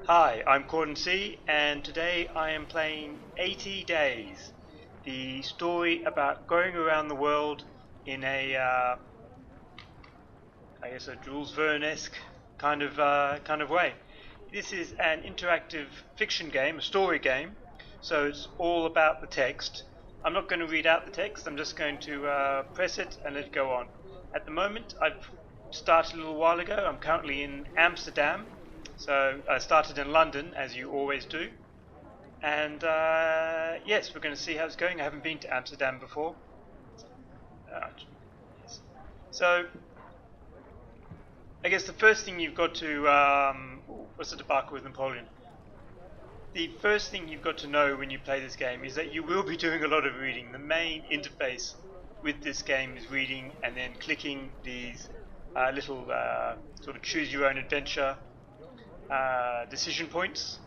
Hi, I'm Corden C, and today I am playing 80 Days, the story about going around the world in a, I guess a Jules Verne-esque kind of way. This is an interactive fiction game, a story game, so it's all about the text. I'm not going to read out the text, I'm just going to press it and let it go on. At the moment, I've started a little while ago. I'm currently in Amsterdam. So I started in London, as you always do, and yes, we're going to see how it's going. I haven't been to Amsterdam before. Yes. So I guess the first thing you've got to, what's the debacle with Napoleon? The first thing you've got to know when you play this game is that you will be doing a lot of reading. The main interface with this game is reading and then clicking these little sort of choose your own adventure decision points,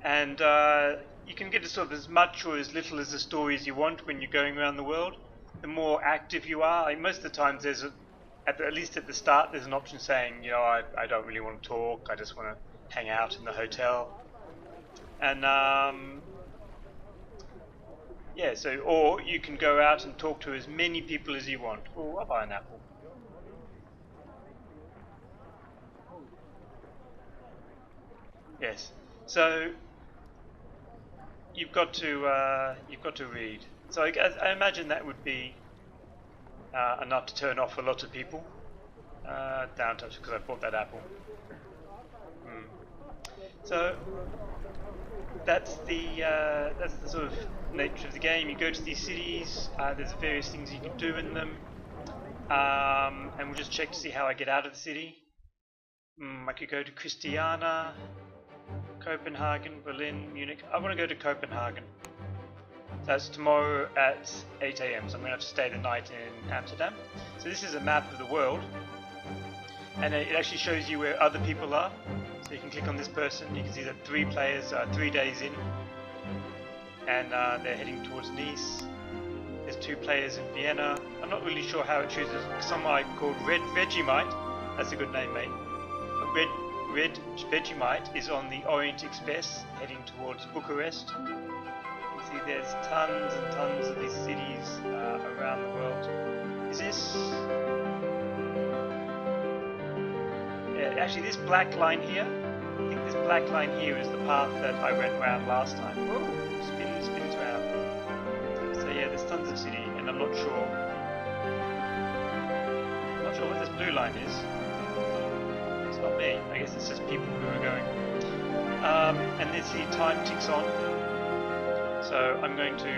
and you can get sort of as much or as little as the stories you want when you're going around the world. The more active you are, most of the times there's at least at the start there's an option saying, you know, I don't really want to talk, I just want to hang out in the hotel, and yeah, so or you can go out and talk to as many people as you want. Oh, I'll buy an apple. Yes. So you've got to read. So I imagine that would be enough to turn off a lot of people. Down touch because I bought that apple. So that's the sort of nature of the game. You go to these cities. There's various things you can do in them, and we'll just check to see how I get out of the city. I could go to Christiana, Copenhagen, Berlin, Munich. I want to go to Copenhagen. That's tomorrow at 8 AM, so I'm going to have to stay the night in Amsterdam. So this is a map of the world, and it actually shows you where other people are. So you can click on this person, you can see that 3 players are 3 days in, and they're heading towards Nice. There's 2 players in Vienna. I'm not really sure how it chooses. Some I called Red Vegemite. That's a good name, mate. Red Vegemite is on the Orient Express heading towards Bucharest. You can see there's tons and tons of these cities around the world. Is this? Yeah, actually this black line here, I think this black line here is the path that I went around last time. Whoa, spins around. So yeah, there's tons of city, and I'm not sure what this blue line is. Not me. I guess it's just people who are going. And as the time ticks on, so I'm going to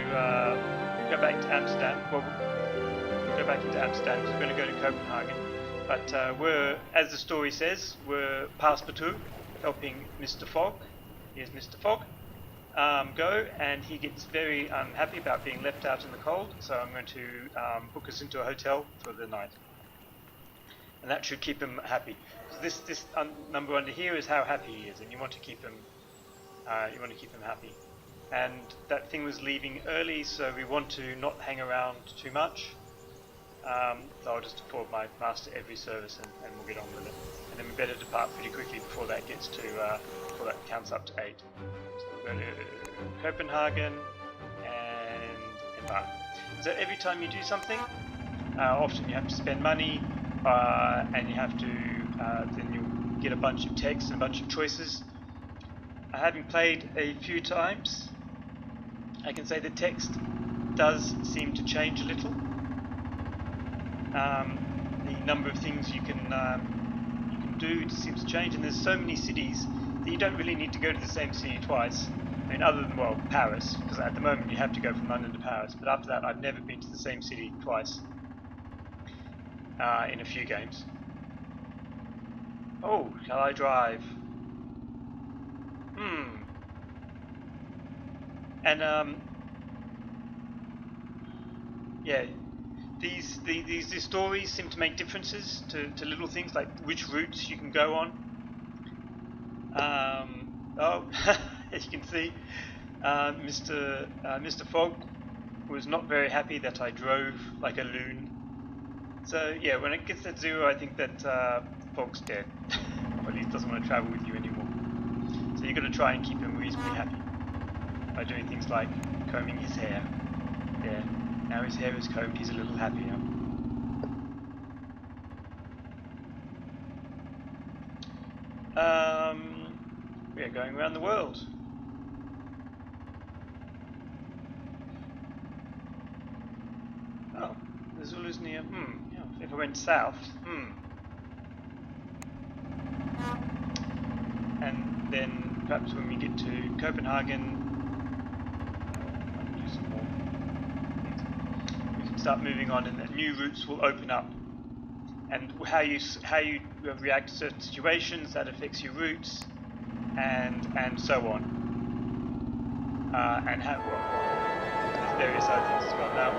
go back to Amsterdam. Well, we'll go back into Amsterdam because we're going to go to Copenhagen. But we're, as the story says, we're passepartout helping Mr. Fogg. Here's Mr. Fogg. Go, and he gets very unhappy about being left out in the cold. So I'm going to book us into a hotel for the night. And that should keep him happy. So this number under here is how happy he is, and you want to keep him happy. And that thing was leaving early, so we want to not hang around too much. So I'll just afford my master every service, and we'll get on with it. And then we better depart pretty quickly before that gets to before that counts up to 8. So we'll go to Copenhagen and embark. So every time you do something, often you have to spend money. And you have to, then you'll get a bunch of text and a bunch of choices. Having played a few times, I can say the text does seem to change a little. The number of things you can do seems to change, and there's so many cities that you don't really need to go to the same city twice. I mean, other than, well, Paris, because at the moment you have to go from London to Paris, but after that I've never been to the same city twice. In a few games. Oh, shall I drive? And yeah, these stories seem to make differences to little things like which routes you can go on. Oh, as you can see, Mr. Fogg was not very happy that I drove like a loon. So yeah, when it gets at 0, I think that Fogg's dead. Or at least doesn't to travel with you anymore. So you've got to try and keep him reasonably happy by doing things like combing his hair. There, now his hair is combed, he's a little happier. We are going around the world. Oh, the Zulus near. Yeah, if I went south. And then perhaps when we get to Copenhagen, I'll do some more things. We can start moving on, and new routes will open up. And how you react to certain situations that affects your routes, and so on. And how there's various other things as well. Now,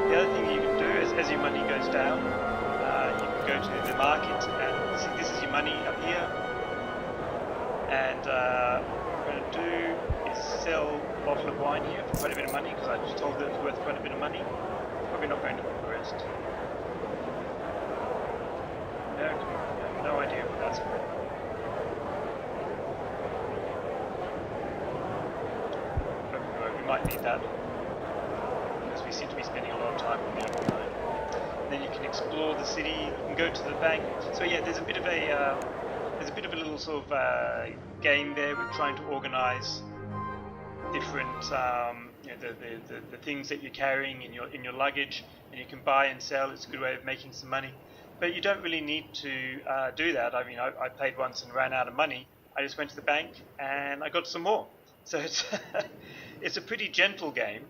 the other thing you can do is, as your money goes down, you can go to the market and see this is your money up here. And what I'm going to do is sell a bottle of wine here for quite a bit of money, because I just told that it's worth quite a bit of money. Probably not going to Bucharest. I have no idea what that's for. But we might need that, because we seem to be spending a lot of time on there all night. And then you can explore the city, you can go to the bank. So yeah, there's a bit of a little sort of game there with trying to organise different the things that you're carrying in your luggage, and you can buy and sell. It's a good way of making some money, but you don't really need to do that. I mean, I played once and ran out of money. I just went to the bank and I got some more. So it's it's a pretty gentle game.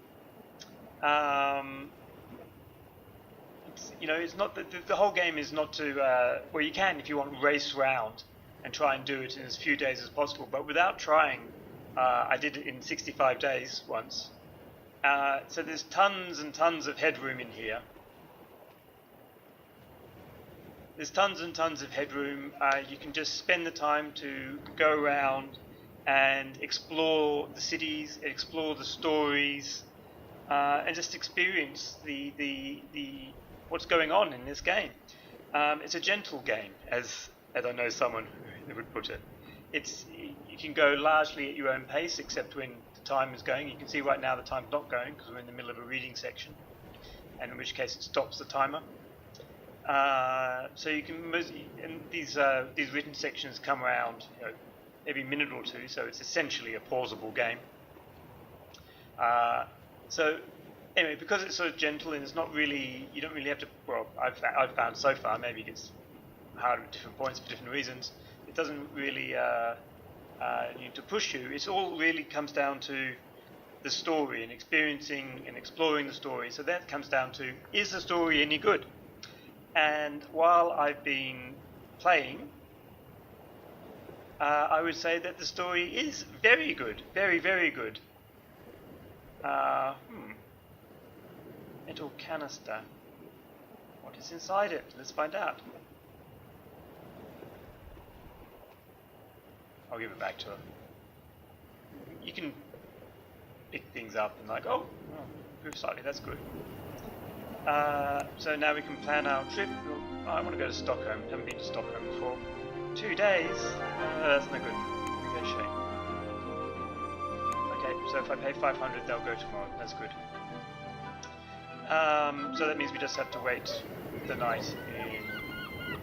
It's not the whole game is not to well, you can, if you want, race round and try and do it in as few days as possible, but without trying, I did it in 65 days once. So there's tons and tons of headroom in here. There's tons and tons of headroom. You can just spend the time to go around and explore the cities, explore the stories, and just experience the what's going on in this game. It's a gentle game, as I know someone would put it. You can go largely at your own pace, except when the time is going. You can see right now the time's not going because we're in the middle of a reading section, and in which case it stops the timer. So you can, and these written sections come around every minute or two, so it's essentially a pausable game. So anyway, because it's so gentle and it's not really, you don't really have to. Well, I've found so far, maybe it gets harder at different points for different reasons. It doesn't really need to push you. It all really comes down to the story and experiencing and exploring the story. So that comes down to, is the story any good? And while I've been playing, I would say that the story is very good, very, very good. Metal canister. What is inside it? Let's find out. I'll give it back to her. You can pick things up and improve slightly, that's good. So now we can plan our trip. I want to go to Stockholm. Haven't been to Stockholm before. 2 days? That's no good. Negotiate. Okay, so if I pay 500, they'll go tomorrow. That's good. So that means we just have to wait the night in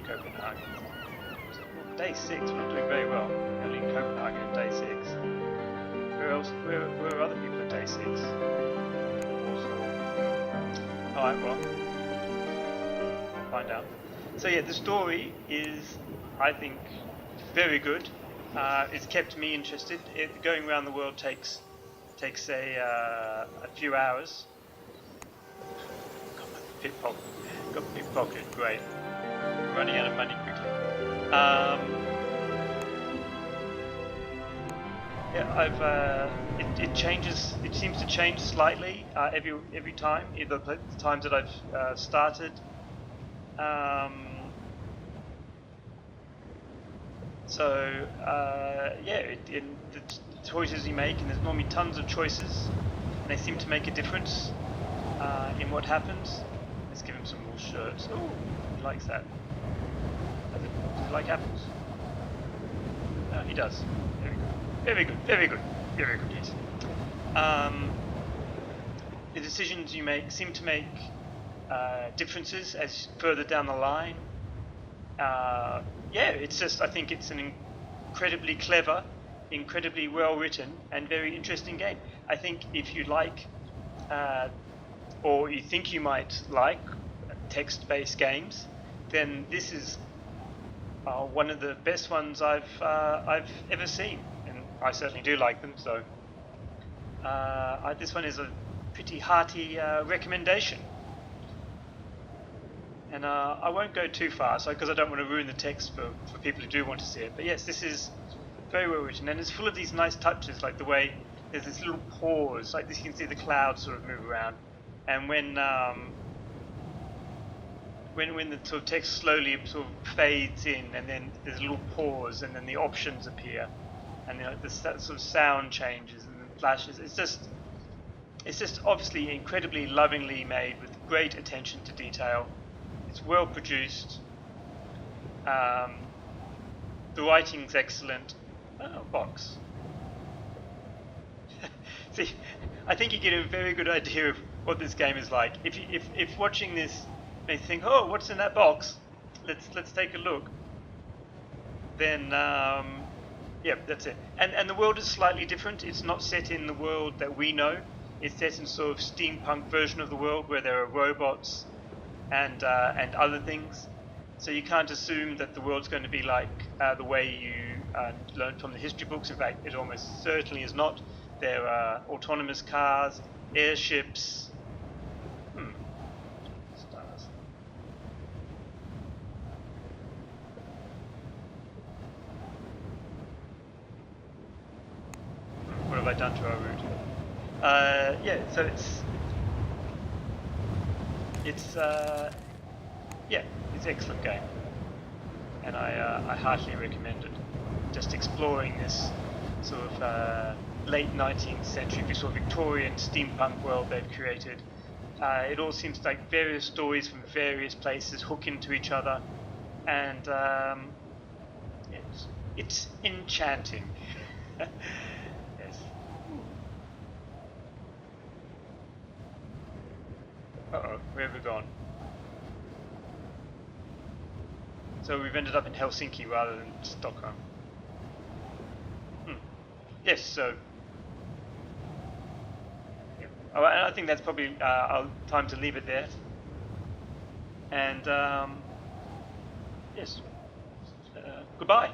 Copenhagen. Day 6, we're not doing very well. We're only in Copenhagen on day 6. Where else? Where are other people at day 6? Alright, well, I'll find out. So yeah, the story is, I think, very good. It's kept me interested. Going around the world takes a few hours. Got pickpocket, great. Running out of money quickly. It changes. It seems to change slightly every time. Either the times that I've started. The choices you make, and there's normally tons of choices, and they seem to make a difference in what happens. Let's give him some more shirts. Oh, he likes that. Does he like apples? he does. Very good. Very good. Very good. Very good. Yes. The decisions you make seem to make differences as further down the line. Yeah, it's just, I think it's an incredibly clever, incredibly well written, and very interesting game. I think if you like, or you think you might like, text-based games, then this is one of the best ones I've ever seen, and I certainly do like them. So this one is a pretty hearty recommendation. And I won't go too far, so because I don't want to ruin the text for people who do want to see it. But yes, this is very well written, and it's full of these nice touches, like the way there's this little pause, like this. You can see the clouds sort of move around, and when the sort of text slowly sort of fades in, and then there's a little pause, and then the options appear, and that sort of sound changes and then flashes. It's just obviously incredibly lovingly made with great attention to detail. It's well produced. The writing's excellent. Oh, box. See, I think you get a very good idea of what this game is like. If watching this, you think, oh, what's in that box? Let's take a look. Then, yeah, that's it. And the world is slightly different. It's not set in the world that we know. It's set in sort of steampunk version of the world where there are robots and other things. So you can't assume that the world's going to be like the way you learned from the history books. In fact, it almost certainly is not. There are autonomous cars, airships. Stars. What have I done to our route? Yeah, so it's yeah, it's an excellent game, and I heartily recommend it. Just exploring this sort of late 19th century, sort of Victorian steampunk world they've created. It all seems like various stories from various places hook into each other, and it's enchanting. Yes. Uh-oh, where have we gone? So we've ended up in Helsinki rather than Stockholm. Yes, so... Yeah. Oh, and I think that's probably time to leave it there. And, yes, goodbye.